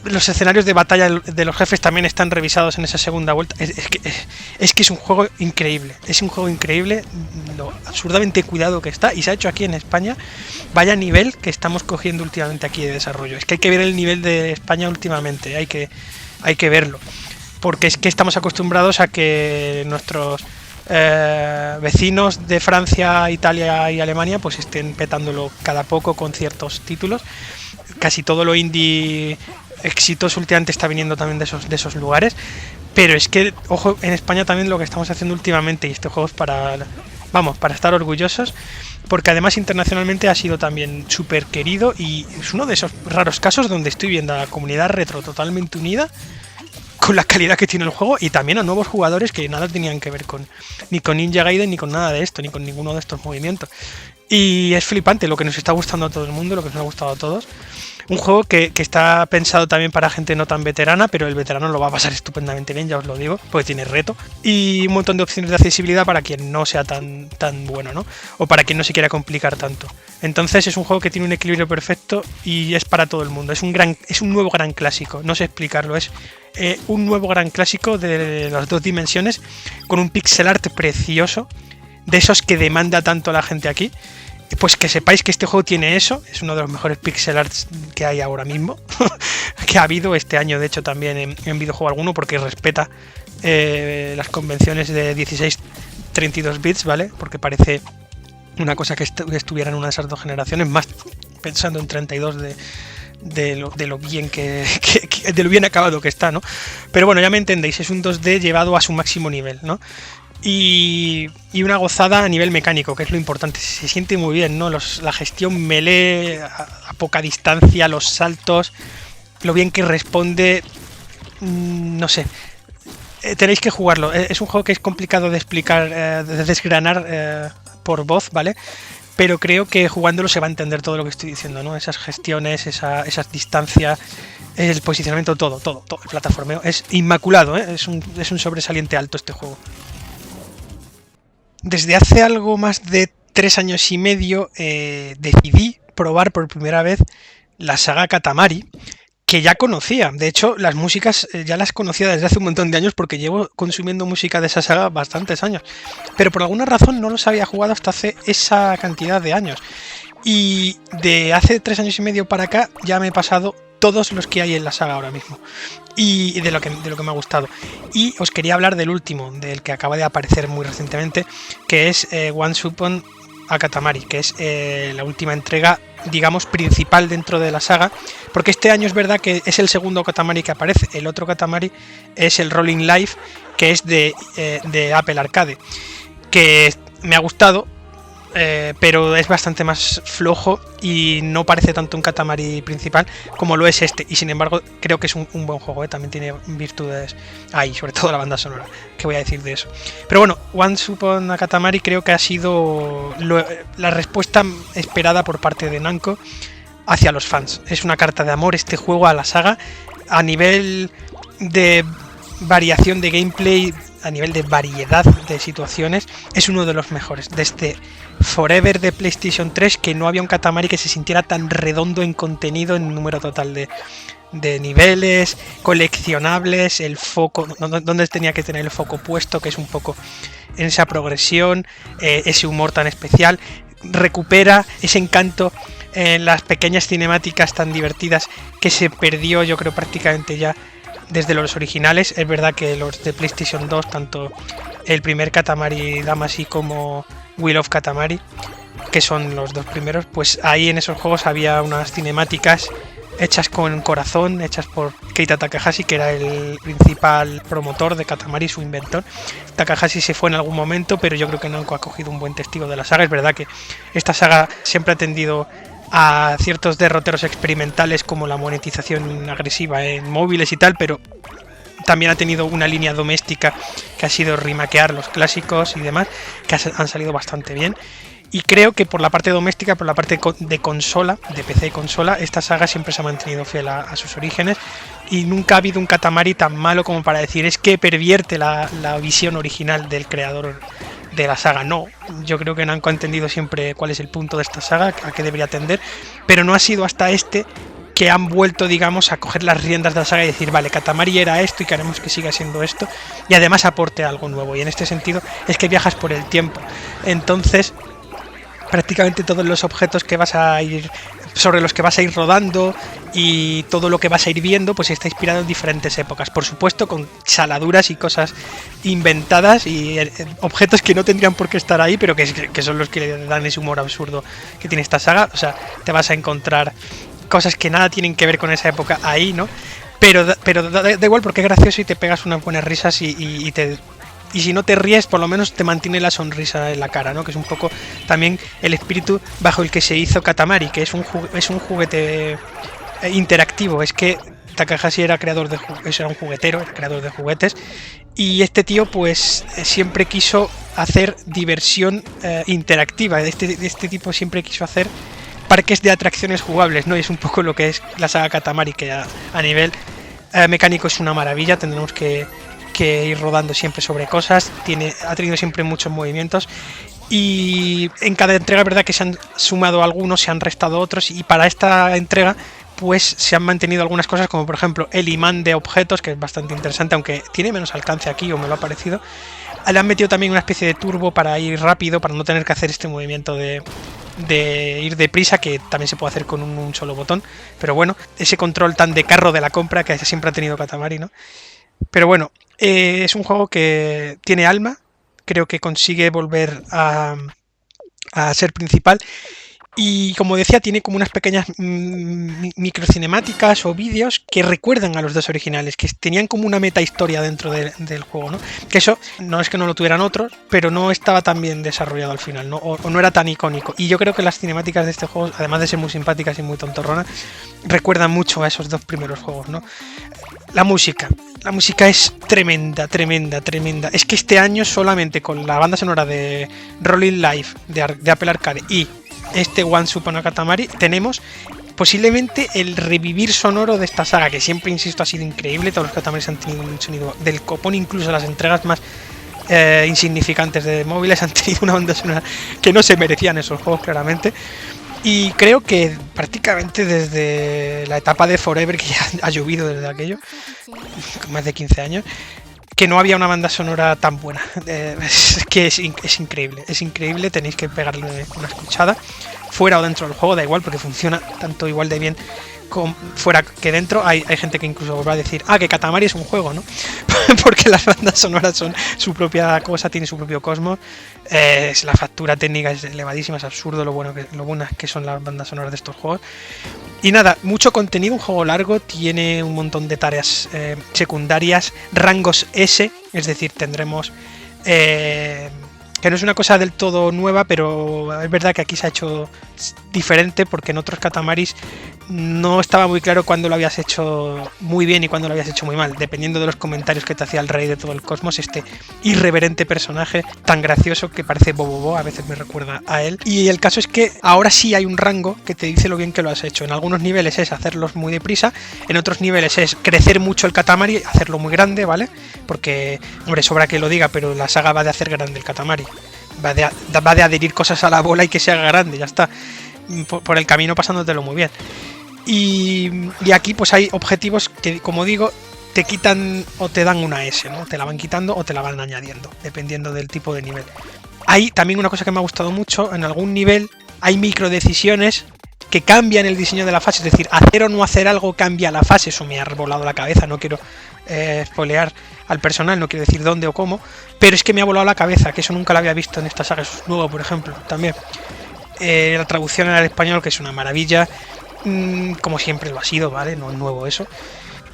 los escenarios de batalla de los jefes también están revisados en esa segunda vuelta. Es que es un juego increíble, lo absurdamente cuidado que está, y se ha hecho aquí en España. Vaya nivel que estamos cogiendo últimamente aquí de desarrollo. Es que hay que ver el nivel de España últimamente, hay que verlo, porque es que estamos acostumbrados a que nuestros vecinos de Francia, Italia y Alemania pues estén petándolo cada poco con ciertos títulos. Casi todo lo indie exitoso últimamente está viniendo también de esos lugares, pero es que, ojo, en España también lo que estamos haciendo últimamente, y este juego es para estar orgullosos, porque además internacionalmente ha sido también súper querido, y es uno de esos raros casos donde estoy viendo a la comunidad retro totalmente unida con la calidad que tiene el juego, y también a nuevos jugadores que nada tenían que ver ni con Ninja Gaiden, ni con nada de esto, ni con ninguno de estos movimientos. Y es flipante lo que nos está gustando a todo el mundo, lo que nos ha gustado a todos. Un juego que está pensado también para gente no tan veterana, pero el veterano lo va a pasar estupendamente bien, ya os lo digo, porque tiene reto. Y un montón de opciones de accesibilidad para quien no sea tan bueno, ¿no? O para quien no se quiera complicar tanto. Entonces es un juego que tiene un equilibrio perfecto y es para todo el mundo. Es un nuevo gran clásico, no sé explicarlo, es un nuevo gran clásico de las dos dimensiones, con un pixel art precioso, de esos que demanda tanto la gente aquí. pues que sepáis que este juego tiene eso, es uno de los mejores pixel arts que hay ahora mismo, que ha habido este año de hecho también en videojuego alguno, porque respeta las convenciones de 16-32 bits, ¿vale? Porque parece una cosa que estuviera en una de esas dos generaciones, más pensando en 32 de lo bien de lo bien acabado que está, ¿no? Pero bueno, ya me entendéis, es un 2D llevado a su máximo nivel, ¿no? Y una gozada a nivel mecánico, que es lo importante. Se siente muy bien, ¿no? La gestión melee a poca distancia, los saltos, lo bien que responde, no sé. Tenéis que jugarlo. Es un juego que es complicado de explicar, de desgranar por voz, ¿vale? Pero creo que jugándolo se va a entender todo lo que estoy diciendo, ¿no? Esas gestiones, esas distancias, el posicionamiento, todo, el plataformeo. Es inmaculado, ¿eh? Es un sobresaliente alto este juego. Desde hace algo más de 3 años y medio decidí probar por primera vez la saga Katamari, que ya conocía. De hecho, las músicas ya las conocía desde hace un montón de años porque llevo consumiendo música de esa saga bastantes años. Pero por alguna razón no los había jugado hasta hace esa cantidad de años. Y de hace 3 años y medio para acá ya me he pasado todos los que hay en la saga ahora mismo. Y de lo que me ha gustado. Y os quería hablar del último, del que acaba de aparecer muy recientemente, que es Once Upon a Katamari, que es la última entrega, digamos, principal dentro de la saga, porque este año es verdad que es el segundo Katamari que aparece. El otro Katamari es el Rolling Life, que es de Apple Arcade, que me ha gustado, pero es bastante más flojo y no parece tanto un Katamari principal como lo es este, y sin embargo creo que es un buen juego, también tiene virtudes ahí, sobre todo la banda sonora, que voy a decir de eso. Pero bueno, Once Upon a Katamari creo que ha sido la respuesta esperada por parte de Namco hacia los fans. Es una carta de amor este juego a la saga, a nivel de variación de gameplay, a nivel de variedad de situaciones, es uno de los mejores. Desde Forever de PlayStation 3, que no había un Katamari que se sintiera tan redondo en contenido, en número total de niveles, coleccionables, el foco, donde tenía que tener el foco puesto, que es un poco en esa progresión, ese humor tan especial, recupera ese encanto en las pequeñas cinemáticas tan divertidas que se perdió, yo creo, prácticamente ya desde los originales. Es verdad que los de PlayStation 2, tanto el primer Katamari Damacy como Wheel of Katamari, que son los dos primeros, pues ahí en esos juegos había unas cinemáticas hechas con corazón, hechas por Keita Takahashi, que era el principal promotor de Katamari, su inventor. Takahashi se fue en algún momento, pero yo creo que Namco ha cogido un buen testigo de la saga. Es verdad que esta saga siempre ha tendido a ciertos derroteros experimentales como la monetización agresiva en móviles y tal, pero también ha tenido una línea doméstica que ha sido remakear los clásicos y demás, que han salido bastante bien. Y creo que por la parte doméstica, por la parte de consola, de PC y consola, esta saga siempre se ha mantenido fiel a sus orígenes, y nunca ha habido un Katamari tan malo como para decir es que pervierte la visión original del creador de la saga. No, yo creo que Namco ha entendido siempre cuál es el punto de esta saga, a qué debería atender, pero no ha sido hasta este que han vuelto, digamos, a coger las riendas de la saga y decir, vale, Katamari era esto y queremos que siga siendo esto, y además aporte algo nuevo. Y en este sentido es que viajas por el tiempo, entonces prácticamente todos los objetos que vas a ir, sobre los que vas a ir rodando, y todo lo que vas a ir viendo, pues está inspirado en diferentes épocas, por supuesto con saladuras y cosas inventadas y objetos que no tendrían por qué estar ahí, pero que son los que le dan ese humor absurdo que tiene esta saga. O sea, te vas a encontrar cosas que nada tienen que ver con esa época ahí, ¿no? Pero da igual, porque es gracioso y te pegas unas buenas risas y si no te ríes, por lo menos te mantiene la sonrisa en la cara, ¿no? Que es un poco también el espíritu bajo el que se hizo Katamari, que es un juguete interactivo. Es que Takahashi era un juguetero, era creador de juguetes, y este tío pues siempre quiso hacer diversión interactiva. De este tipo siempre quiso hacer parques de atracciones jugables, ¿no? Y es un poco lo que es la saga Katamari, que a nivel mecánico es una maravilla. Tendremos que ir rodando siempre sobre cosas, ha tenido siempre muchos movimientos, y en cada entrega es verdad que se han sumado algunos, se han restado otros, y para esta entrega pues se han mantenido algunas cosas, como por ejemplo el imán de objetos, que es bastante interesante, aunque tiene menos alcance aquí, o me lo ha parecido. Le han metido también una especie de turbo para ir rápido, para no tener que hacer este movimiento de de ir deprisa, que también se puede hacer con un solo botón, pero bueno, ese control tan de carro de la compra que siempre ha tenido Katamari, ¿no? Pero bueno, es un juego que tiene alma, creo que consigue volver a ser principal. Y como decía, tiene como unas pequeñas microcinemáticas o vídeos que recuerdan a los dos originales, que tenían como una meta historia dentro del juego, ¿no? Que eso no es que no lo tuvieran otros, pero no estaba tan bien desarrollado al final, ¿no? O no era tan icónico. Y yo creo que las cinemáticas de este juego, además de ser muy simpáticas y muy tontorronas, recuerdan mucho a esos dos primeros juegos, ¿no? La música es tremenda, tremenda, tremenda. Es que este año solamente con la banda sonora de Rolling Live de Apple Arcade y este Once Upon a Katamari tenemos posiblemente el revivir sonoro de esta saga, que siempre, insisto, ha sido increíble. Todos los Katamaris han tenido un sonido del copón, incluso las entregas más insignificantes de móviles han tenido una banda sonora que no se merecían esos juegos, claramente. Y creo que prácticamente desde la etapa de Forever, que ya ha llovido desde aquello, más de 15 años, que no había una banda sonora tan buena. Es que es increíble, tenéis que pegarle una escuchada, fuera o dentro del juego, da igual, porque funciona tanto igual de bien fuera que dentro. Hay gente que incluso va a decir, que Katamari es un juego, ¿no? Porque las bandas sonoras son su propia cosa, tiene su propio cosmos. La factura técnica es elevadísima, es absurdo lo buenas que son las bandas sonoras de estos juegos. Y nada, mucho contenido, un juego largo, tiene un montón de tareas secundarias, rangos S, es decir, tendremos... que no es una cosa del todo nueva, pero es verdad que aquí se ha hecho diferente, porque en otros Katamaris no estaba muy claro cuándo lo habías hecho muy bien y cuándo lo habías hecho muy mal, dependiendo de los comentarios que te hacía el rey de todo el cosmos, este irreverente personaje tan gracioso que parece Bobobo, a veces me recuerda a él. Y el caso es que ahora sí hay un rango que te dice lo bien que lo has hecho. En algunos niveles es hacerlos muy deprisa, en otros niveles es crecer mucho el Katamari, hacerlo muy grande, ¿vale? Porque, hombre, sobra que lo diga, pero la saga va de hacer grande el Katamari. Va de adherir cosas a la bola y que se haga grande, ya está. Por el camino pasándotelo muy bien. Y aquí pues hay objetivos que, como digo, te quitan o te dan una S, ¿no? Te la van quitando o te la van añadiendo, dependiendo del tipo de nivel. Hay también una cosa que me ha gustado mucho, en algún nivel hay micro decisiones que cambian el diseño de la fase, es decir, hacer o no hacer algo cambia la fase. Eso me ha volado la cabeza, no quiero spoilear al personal, no quiero decir dónde o cómo, pero es que me ha volado la cabeza, que eso nunca lo había visto en esta saga, eso es nuevo, por ejemplo, también. La traducción al español, que es una maravilla, como siempre lo ha sido, ¿vale? No es nuevo eso.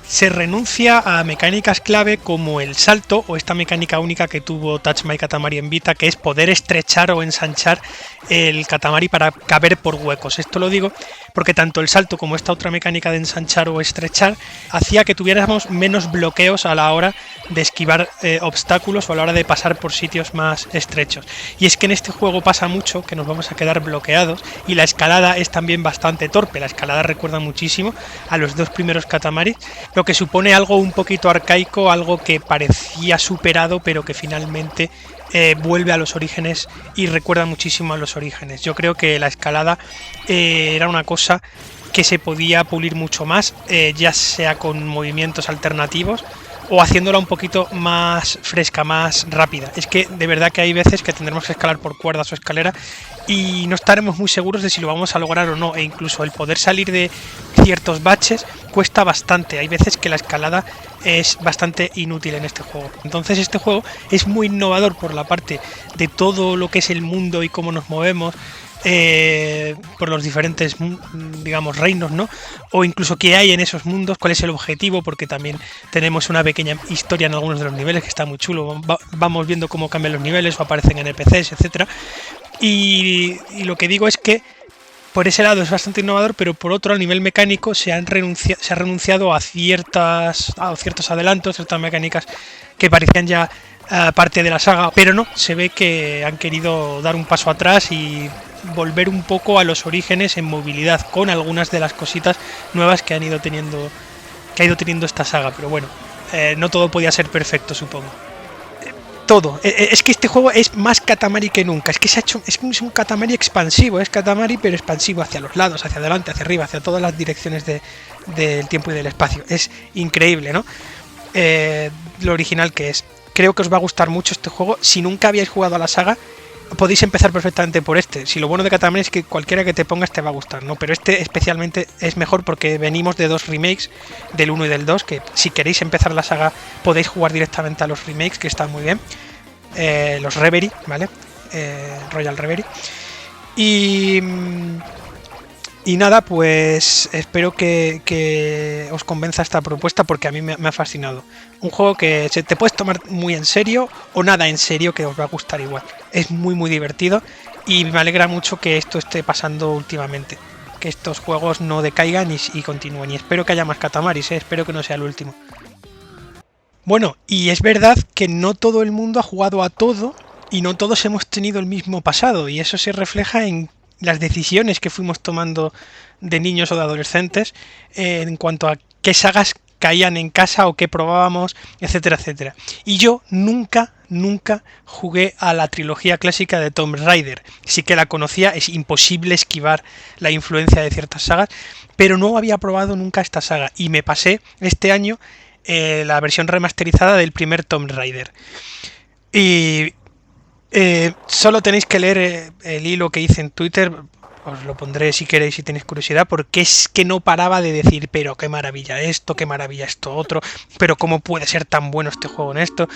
Se renuncia a mecánicas clave como el salto o esta mecánica única que tuvo Touch My Katamari en Vita, que es poder estrechar o ensanchar el Katamari para caber por huecos. Esto lo digo porque tanto el salto como esta otra mecánica de ensanchar o estrechar hacía que tuviéramos menos bloqueos a la hora de esquivar obstáculos o a la hora de pasar por sitios más estrechos. Y es que en este juego pasa mucho que nos vamos a quedar bloqueados, y la escalada es también bastante torpe. La escalada recuerda muchísimo a los dos primeros Katamari, lo que supone algo un poquito arcaico, algo que parecía superado pero que finalmente vuelve a los orígenes y recuerda muchísimo a los orígenes. Yo creo que la escalada era una cosa que se podía pulir mucho más, ya sea con movimientos alternativos o haciéndola un poquito más fresca, más rápida. Es que de verdad que hay veces que tendremos que escalar por cuerdas o escalera y no estaremos muy seguros de si lo vamos a lograr o no, e incluso el poder salir de ciertos baches cuesta bastante. Hay veces que la escalada es bastante inútil en este juego. Entonces este juego es muy innovador por la parte de todo lo que es el mundo y cómo nos movemos por los diferentes, digamos, reinos, ¿no? O incluso qué hay en esos mundos, cuál es el objetivo, porque también tenemos una pequeña historia en algunos de los niveles que está muy chulo. Vamos viendo cómo cambian los niveles o aparecen NPCs, etcétera. Y lo que digo es que por ese lado es bastante innovador, pero por otro, a nivel mecánico se ha renunciado a ciertos adelantos, ciertas mecánicas que parecían ya parte de la saga, pero no, se ve que han querido dar un paso atrás y volver un poco a los orígenes en movilidad, con algunas de las cositas nuevas que ha ido teniendo esta saga. Pero bueno, no todo podía ser perfecto, supongo. Todo. Es que este juego es más Katamari que nunca. Es que es un Katamari expansivo. Es Katamari pero expansivo hacia los lados, hacia adelante, hacia arriba, hacia todas las direcciones del tiempo y del espacio. Es increíble, ¿no? Lo original que es. Creo que os va a gustar mucho este juego. Si nunca habíais jugado a la saga, podéis empezar perfectamente por este. Si lo bueno de Katamari es que cualquiera que te pongas te va a gustar, ¿no? Pero este especialmente es mejor porque venimos de dos remakes, del 1 y del 2, que si queréis empezar la saga podéis jugar directamente a los remakes, que están muy bien. Los Reverie, ¿vale? Royal Reverie. Y nada, pues espero que os convenza esta propuesta porque a mí me ha fascinado. Un juego que te puedes tomar muy en serio o nada en serio, que os va a gustar igual. Es muy muy divertido y me alegra mucho que esto esté pasando últimamente. Que estos juegos no decaigan y continúen. Y espero que haya más Katamaris, espero que no sea el último. Bueno, y es verdad que no todo el mundo ha jugado a todo y no todos hemos tenido el mismo pasado. Y eso se refleja en las decisiones que fuimos tomando de niños o de adolescentes en cuanto a qué sagas caían en casa o qué probábamos, etcétera, etcétera. Y yo nunca jugué a la trilogía clásica de Tomb Raider. Sí que la conocía, es imposible esquivar la influencia de ciertas sagas, pero no había probado nunca esta saga. Y me pasé este año la versión remasterizada del primer Tomb Raider. Y solo tenéis que leer el hilo que hice en Twitter, os lo pondré si queréis, si tenéis curiosidad, porque es que no paraba de decir, pero qué maravilla esto otro, pero cómo puede ser tan bueno este juego en esto.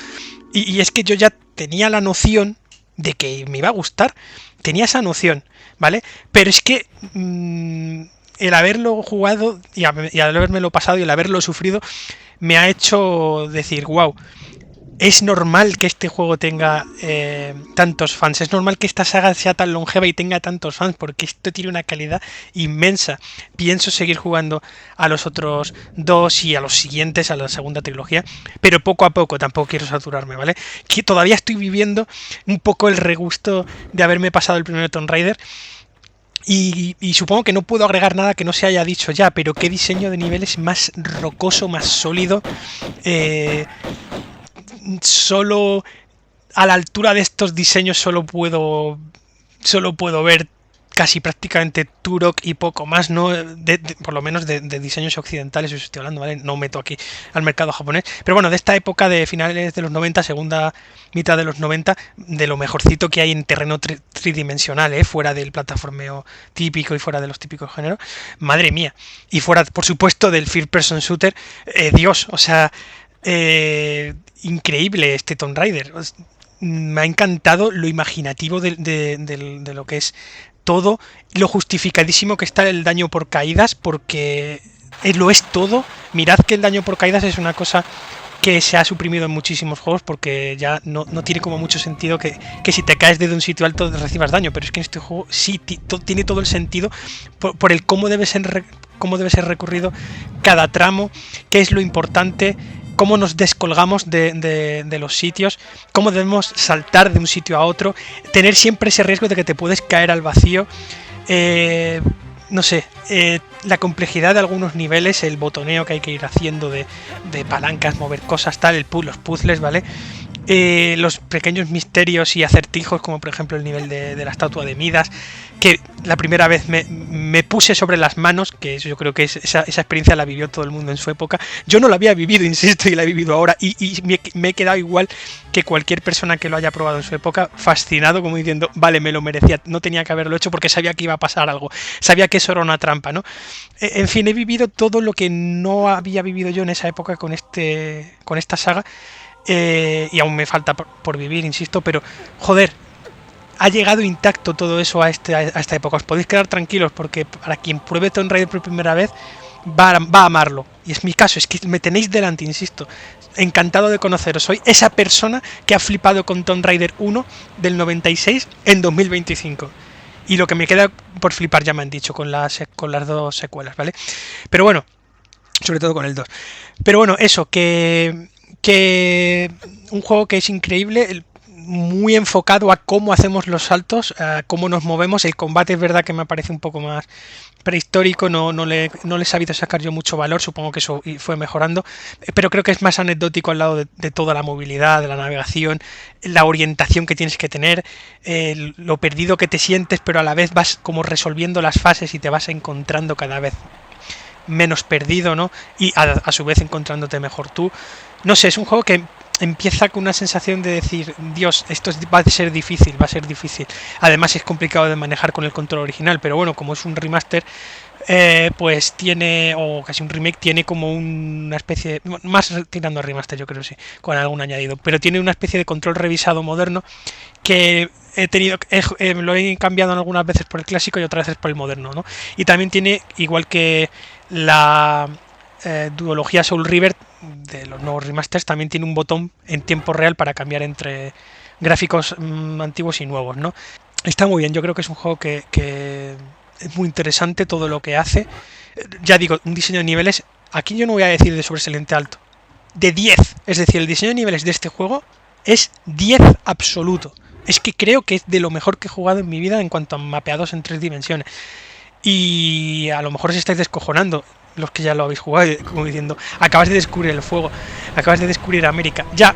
Y es que yo ya tenía la noción de que me iba a gustar, tenía esa noción, ¿vale? Pero es que el haberlo jugado y al haberme pasado y el haberlo sufrido me ha hecho decir, wow, es normal que este juego tenga tantos fans, es normal que esta saga sea tan longeva y tenga tantos fans, porque esto tiene una calidad inmensa. Pienso seguir jugando a los otros dos y a los siguientes, a la segunda trilogía, pero poco a poco, tampoco quiero saturarme, ¿vale? Que todavía estoy viviendo un poco el regusto de haberme pasado el primer Tomb Raider. Y supongo que no puedo agregar nada que no se haya dicho ya, pero qué diseño de niveles más rocoso, más sólido. Solo a la altura de estos diseños solo puedo ver casi prácticamente Turok y poco más, ¿no? Por lo menos de diseños occidentales, os estoy hablando, ¿vale? No meto aquí al mercado japonés. Pero bueno, de esta época de finales de los 90, segunda mitad de los 90, de lo mejorcito que hay en terreno tridimensional, fuera del plataformeo típico y fuera de los típicos géneros. Madre mía. Y fuera, por supuesto, del first person shooter. Dios, o sea... increíble este Tomb Raider. Me ha encantado lo imaginativo de lo que es todo, lo justificadísimo que está el daño por caídas, porque lo es todo. Mirad que el daño por caídas es una cosa que se ha suprimido en muchísimos juegos, porque ya no tiene como mucho sentido que si te caes desde un sitio alto recibas daño, pero es que en este juego sí tiene todo el sentido por el cómo debe ser recurrido cada tramo, qué es lo importante, cómo nos descolgamos de los sitios, cómo debemos saltar de un sitio a otro, tener siempre ese riesgo de que te puedes caer al vacío, no sé, la complejidad de algunos niveles, el botoneo que hay que ir haciendo de palancas, mover cosas, tal, los puzzles, ¿vale? Los pequeños misterios y acertijos, como por ejemplo el nivel de la estatua de Midas, que la primera vez me puse sobre las manos, que eso yo creo que esa experiencia la vivió todo el mundo en su época. Yo no la había vivido, insisto, y la he vivido ahora, y me he quedado igual que cualquier persona que lo haya probado en su época, fascinado, como diciendo, vale, me lo merecía, no tenía que haberlo hecho porque sabía que iba a pasar algo, sabía que eso era una trampa, ¿no? En fin, he vivido todo lo que no había vivido yo en esa época con esta saga. Y aún me falta por vivir, insisto, pero joder, ha llegado intacto todo eso a esta época. Os podéis quedar tranquilos, porque para quien pruebe Tomb Raider por primera vez va a amarlo, y es mi caso, es que me tenéis delante, insisto, encantado de conoceros. Soy esa persona que ha flipado con Tomb Raider 1 del 96 en 2025, y lo que me queda por flipar ya me han dicho con las dos secuelas, ¿vale? Pero bueno, sobre todo con el 2. Pero bueno, eso, que un juego que es increíble, muy enfocado a cómo hacemos los saltos, a cómo nos movemos. El combate es verdad que me parece un poco más prehistórico, no le he sabido sacar yo mucho valor, supongo que eso fue mejorando, pero creo que es más anecdótico al lado de toda la movilidad, de la navegación, la orientación que tienes que tener, lo perdido que te sientes, pero a la vez vas como resolviendo las fases y te vas encontrando cada vez menos perdido, ¿no? Y a su vez encontrándote mejor tú. No sé, es un juego que empieza con una sensación de decir, Dios, esto va a ser difícil, va a ser difícil. Además es complicado de manejar con el control original, pero bueno, como es un remaster, pues tiene, o casi un remake, tiene como una especie, más tirando a remaster yo creo, sí, con algún añadido, pero tiene una especie de control revisado moderno que lo he cambiado algunas veces por el clásico y otras veces por el moderno, ¿no? Y también tiene, igual que la duología Soul River de los nuevos remasters, también tiene un botón en tiempo real para cambiar entre gráficos antiguos y nuevos, ¿no? Está muy bien, yo creo que es un juego que es muy interesante todo lo que hace. Ya digo, un diseño de niveles, aquí yo no voy a decir de sobresaliente alto, de 10, es decir, el diseño de niveles de este juego es 10 absoluto. Es que creo que es de lo mejor que he jugado en mi vida en cuanto a mapeados en 3 dimensiones. Y a lo mejor os estáis descojonando los que ya lo habéis jugado, como diciendo, acabas de descubrir el fuego, acabas de descubrir América. Ya,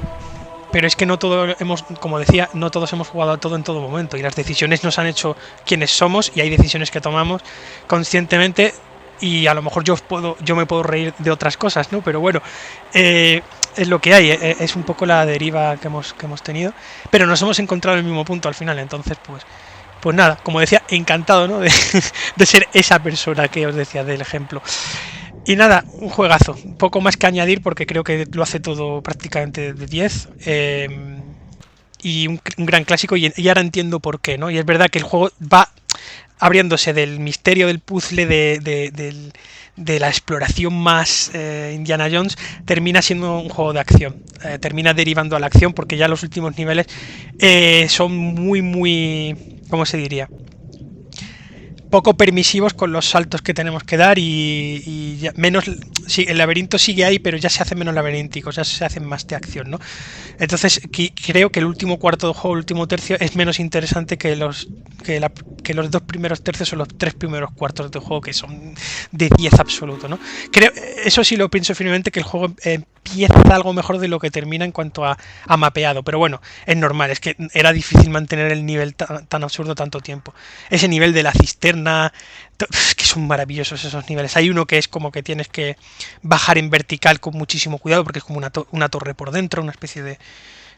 pero es que no todos hemos, como decía, no todos hemos jugado a todo en todo momento, y las decisiones nos han hecho quienes somos, y hay decisiones que tomamos conscientemente, y a lo mejor yo me puedo reír de otras cosas, ¿no? Pero bueno, es lo que hay, es un poco la deriva que hemos tenido, pero nos hemos encontrado en el mismo punto al final, entonces pues nada, como decía, encantado, ¿no? de ser esa persona que os decía del ejemplo. Y nada, un juegazo, poco más que añadir porque creo que lo hace todo prácticamente de 10. Y un gran clásico, y ahora entiendo por qué, ¿no? Y es verdad que el juego va abriéndose del misterio del puzzle de la exploración más Indiana Jones, termina siendo un juego de acción, termina derivando a la acción porque ya los últimos niveles son muy, ¿cómo se diría? Poco permisivos con los saltos que tenemos que dar y ya menos, sí, el laberinto sigue ahí, pero ya se hace menos laberíntico, ya se hacen más de acción, ¿no? Entonces creo que el último cuarto del juego, el último tercio, es menos interesante que los 2 primeros tercios o los 3 primeros cuartos del juego, que son de 10 absoluto, ¿no? Creo, eso sí lo pienso firmemente, que el juego empieza algo mejor de lo que termina en cuanto a mapeado, pero bueno, es normal, es que era difícil mantener el nivel tan absurdo tanto tiempo. Ese nivel de la cisterna, que son maravillosos esos niveles. Hay uno que es como que tienes que bajar en vertical con muchísimo cuidado porque es como una torre por dentro, una especie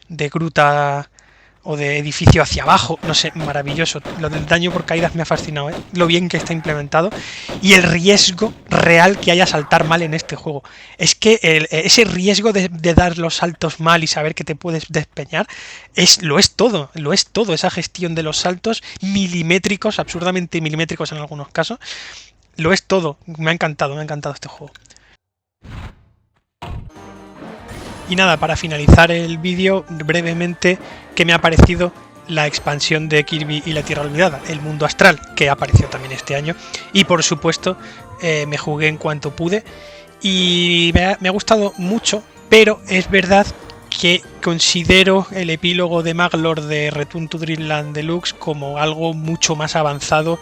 de gruta o de edificio hacia abajo, no sé, maravilloso. Lo del daño por caídas me ha fascinado, ¿eh? Lo bien que está implementado y el riesgo real que haya a saltar mal en este juego. Es que ese riesgo de dar los saltos mal y saber que te puedes despeñar lo es todo, esa gestión de los saltos milimétricos, absurdamente milimétricos en algunos casos, lo es todo. Me ha encantado este juego. Y nada, para finalizar el vídeo, brevemente, ¿qué me ha parecido la expansión de Kirby y la Tierra Olvidada? El mundo astral, que apareció también este año. Y por supuesto, me jugué en cuanto pude. Y me ha gustado mucho, pero es verdad que considero el epílogo de Maglor de Return to Dreamland Deluxe como algo mucho más avanzado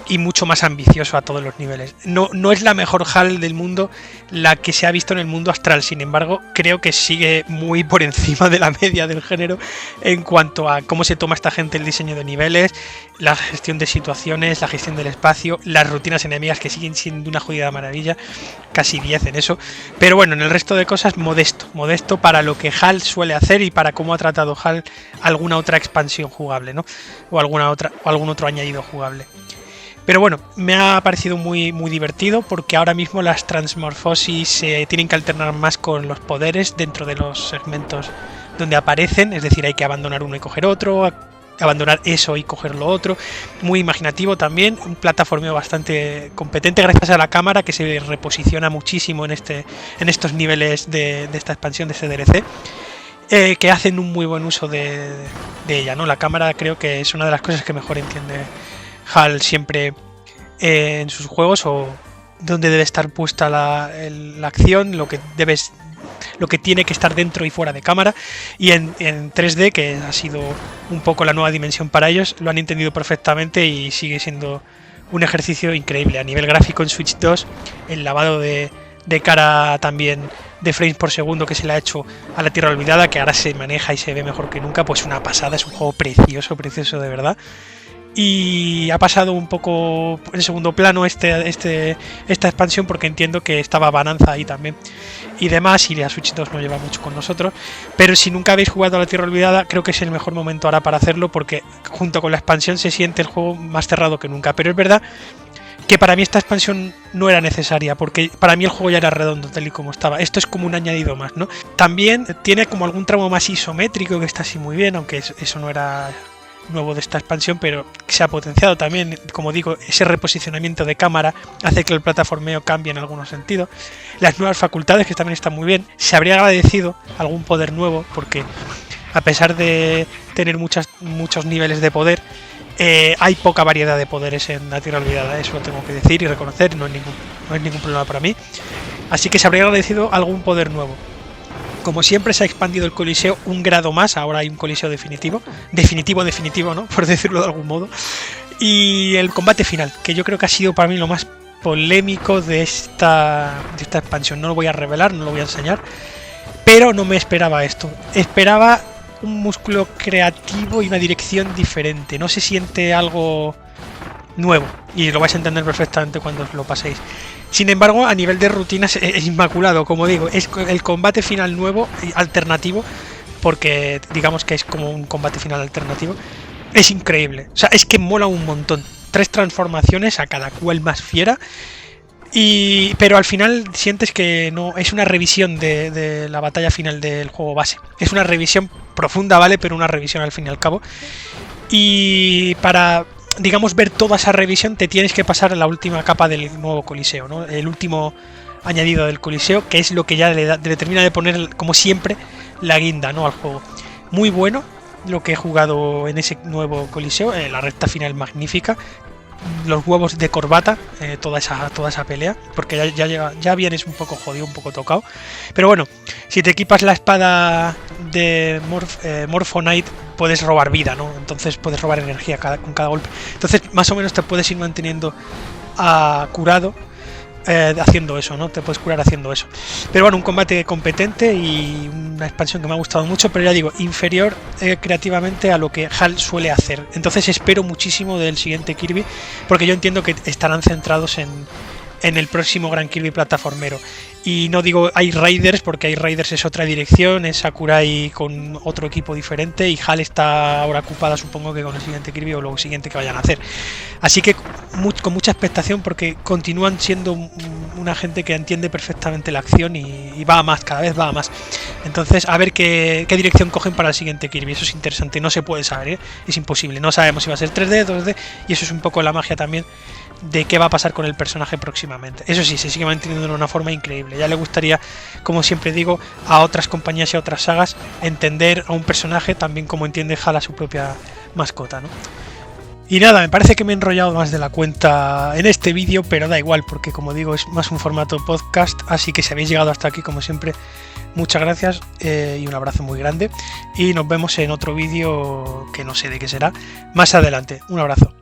y mucho más ambicioso a todos los niveles. No es la mejor HAL del mundo la que se ha visto en el mundo astral, sin embargo creo que sigue muy por encima de la media del género en cuanto a cómo se toma esta gente el diseño de niveles, la gestión de situaciones, la gestión del espacio, las rutinas enemigas que siguen siendo una jodida maravilla, casi 10 en eso, pero bueno, en el resto de cosas modesto para lo que HAL suele hacer y para cómo ha tratado HAL alguna otra expansión jugable, ¿no? O algún otro añadido jugable. Pero bueno, me ha parecido muy divertido porque ahora mismo las transmorfosis se tienen que alternar más con los poderes dentro de los segmentos donde aparecen, es decir, hay que abandonar uno y coger otro, abandonar eso y coger lo otro. Muy imaginativo también, un plataformeo bastante competente gracias a la cámara que se reposiciona muchísimo en estos niveles de esta expansión de este DLC. Que hacen un muy buen uso de ella, ¿no? La cámara creo que es una de las cosas que mejor entiende HAL siempre en sus juegos, o donde debe estar puesta la acción, lo que tiene que estar dentro y fuera de cámara, y en 3D, que ha sido un poco la nueva dimensión para ellos, lo han entendido perfectamente y sigue siendo un ejercicio increíble. A nivel gráfico en Switch 2, el lavado de cara también de frames por segundo que se le ha hecho a la Tierra Olvidada, que ahora se maneja y se ve mejor que nunca, pues una pasada, es un juego precioso de verdad. y ha pasado un poco en segundo plano esta expansión, porque entiendo que estaba Bonanza ahí también y demás, y la Switch 2 no lleva mucho con nosotros. Pero si nunca habéis jugado a la Tierra Olvidada, creo que es el mejor momento ahora para hacerlo, porque junto con la expansión se siente el juego más cerrado que nunca. Pero es verdad que para mí esta expansión no era necesaria, porque para mí el juego ya era redondo tal y como estaba. Esto es como un añadido más, ¿no? También tiene como algún tramo más isométrico que está así muy bien, aunque eso no era nuevo de esta expansión, pero se ha potenciado también. Como digo, ese reposicionamiento de cámara hace que el plataformeo cambie en algunos sentidos. Las nuevas facultades, que también están muy bien. Se habría agradecido algún poder nuevo, porque a pesar de tener muchos niveles de poder, hay poca variedad de poderes en la Tierra Olvidada. Eso lo tengo que decir y reconocer, no es ningún problema para mí. Así que se habría agradecido algún poder nuevo. Como siempre, se ha expandido el coliseo un grado más. Ahora hay un coliseo definitivo, ¿no? Por decirlo de algún modo. Y el combate final, que yo creo que ha sido para mí lo más polémico de esta expansión. No lo voy a revelar, no lo voy a enseñar, pero no me esperaba esto. Esperaba un músculo creativo y una dirección diferente. No se siente algo nuevo, y lo vais a entender perfectamente cuando os lo paséis. Sin embargo, a nivel de rutinas es inmaculado, como digo, es el combate final nuevo, alternativo, porque digamos que es como un combate final alternativo. Es increíble, o sea, es que mola un montón. 3 transformaciones, a cada cual más fiera, pero al final sientes que no es una revisión de la batalla final del juego base. Es una revisión profunda, ¿vale? Pero una revisión al fin y al cabo. Y para, digamos, ver toda esa revisión, te tienes que pasar a la última capa del nuevo coliseo, ¿no? El último añadido del coliseo, que es lo que ya le termina de poner, como siempre, la guinda, ¿no?, al juego. Muy bueno lo que he jugado en ese nuevo coliseo, la recta final magnífica, los huevos de corbata, toda esa pelea, porque ya vienes un poco jodido, un poco tocado. Pero bueno, si te equipas la espada de Morphonite, puedes robar vida, ¿no? Entonces puedes robar energía con cada golpe. Entonces más o menos te puedes ir manteniendo curado haciendo eso, ¿no? Te puedes curar haciendo eso. Pero bueno, un combate competente y una expansión que me ha gustado mucho, pero ya digo, inferior creativamente a lo que HAL suele hacer. Entonces espero muchísimo del siguiente Kirby, porque yo entiendo que estarán centrados en el próximo gran Kirby plataformero. Y no digo iRiders, porque iRiders es otra dirección, es Sakurai con otro equipo diferente, y HAL está ahora ocupada, supongo que con el siguiente Kirby o lo siguiente que vayan a hacer. Así que con mucha expectación, porque continúan siendo una gente que entiende perfectamente la acción y va a más, cada vez va a más. Entonces, a ver qué dirección cogen para el siguiente Kirby. Eso es interesante, no se puede saber, ¿eh? Es imposible, no sabemos si va a ser 3D, 2D, y eso es un poco la magia también de qué va a pasar con el personaje próximamente. Eso sí, se sigue manteniendo de una forma increíble. Ya le gustaría, como siempre digo, a otras compañías y a otras sagas entender a un personaje también como entiende HAL a su propia mascota, ¿no? Y nada, me parece que me he enrollado más de la cuenta en este vídeo, pero da igual, porque como digo, es más un formato podcast, así que si habéis llegado hasta aquí, como siempre, muchas gracias y un abrazo muy grande, y nos vemos en otro vídeo que no sé de qué será más adelante. Un abrazo.